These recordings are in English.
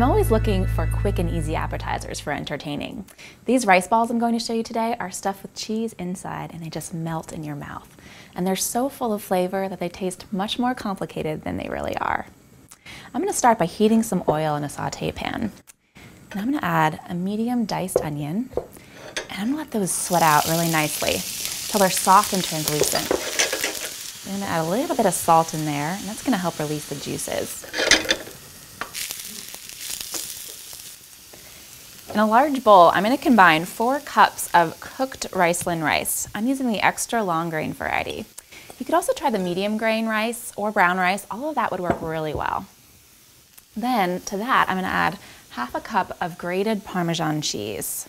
I'm always looking for quick and easy appetizers for entertaining. These rice balls I'm going to show you today are stuffed with cheese inside, and they just melt in your mouth. And they're so full of flavor that they taste much more complicated than they really are. I'm going to start by heating some oil in a saute pan. And I'm going to add a medium diced onion, and I'm going to let those sweat out really nicely until they're soft and translucent. I'm going to add a little bit of salt in there, and that's going to help release the juices. In a large bowl, I'm going to combine 4 cups of cooked Riceland rice. I'm using the extra long grain variety. You could also try the medium grain rice or brown rice. All of that would work really well. Then to that, I'm going to add half a cup of grated Parmesan cheese.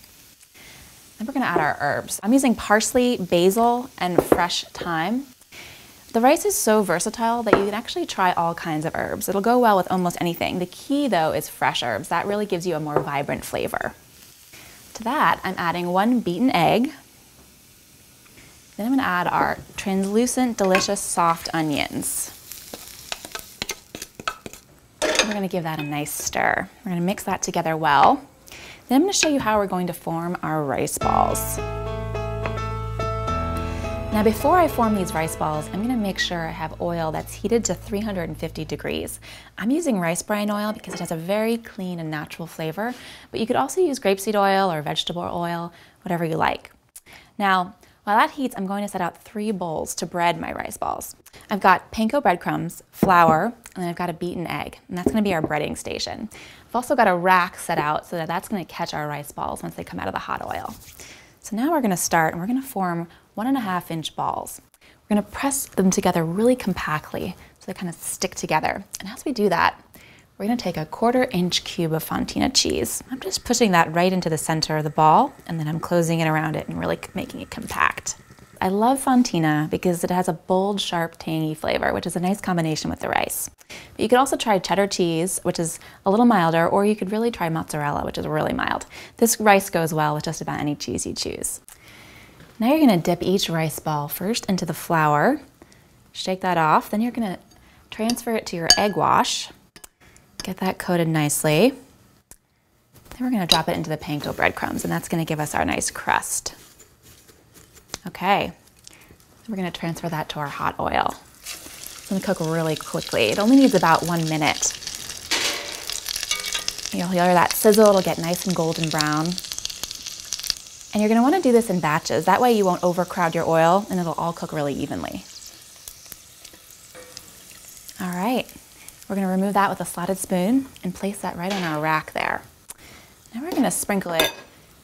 Then we're going to add our herbs. I'm using parsley, basil, and fresh thyme. The rice is so versatile that you can actually try all kinds of herbs. It'll go well with almost anything. The key, though, is fresh herbs. That really gives you a more vibrant flavor. To that, I'm adding 1 beaten egg. Then I'm going to add our translucent, delicious, soft onions. We're going to give that a nice stir. We're going to mix that together well. Then I'm going to show you how we're going to form our rice balls. Now before I form these rice balls, I'm going to make sure I have oil that's heated to 350 degrees. I'm using rice brine oil because it has a very clean and natural flavor, but you could also use grapeseed oil or vegetable oil, whatever you like. Now, while that heats, I'm going to set out 3 bowls to bread my rice balls. I've got panko breadcrumbs, flour, and then I've got a beaten egg, and that's going to be our breading station. I've also got a rack set out so that that's going to catch our rice balls once they come out of the hot oil. So now we're going to start, and we're going to form 1.5-inch balls. We're going to press them together really compactly so they kind of stick together. And as we do that, we're going to take a 1/4-inch cube of Fontina cheese. I'm just pushing that right into the center of the ball, and then I'm closing it around it and really making it compact. I love Fontina because it has a bold, sharp, tangy flavor, which is a nice combination with the rice. But you could also try cheddar cheese, which is a little milder, or you could really try mozzarella, which is really mild. This rice goes well with just about any cheese you choose. Now you're going to dip each rice ball first into the flour, shake that off, then you're going to transfer it to your egg wash, get that coated nicely. Then we're going to drop it into the panko breadcrumbs, and that's going to give us our nice crust. Okay, we're going to transfer that to our hot oil. It's going to cook really quickly. It only needs about 1 minute. You'll hear that sizzle, it'll get nice and golden brown. And you're going to want to do this in batches. That way you won't overcrowd your oil and it'll all cook really evenly. All right, we're going to remove that with a slotted spoon and place that right on our rack there. Now we're going to sprinkle it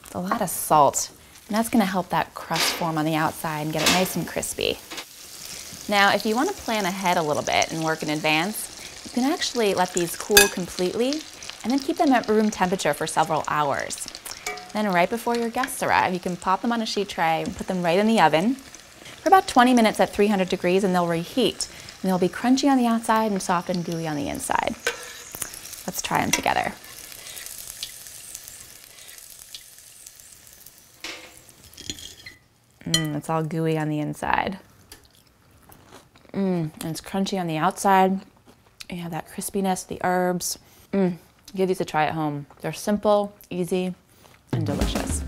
with a lot of salt, and that's going to help that crust form on the outside and get it nice and crispy. Now, if you want to plan ahead a little bit and work in advance, you can actually let these cool completely and then keep them at room temperature for several hours. Then right before your guests arrive, you can pop them on a sheet tray and put them right in the oven for about 20 minutes at 300 degrees, and they'll reheat. And they'll be crunchy on the outside and soft and gooey on the inside. Let's try them together. It's all gooey on the inside. And it's crunchy on the outside. You have that crispiness, the herbs. Give these a try at home. They're simple, easy, and delicious.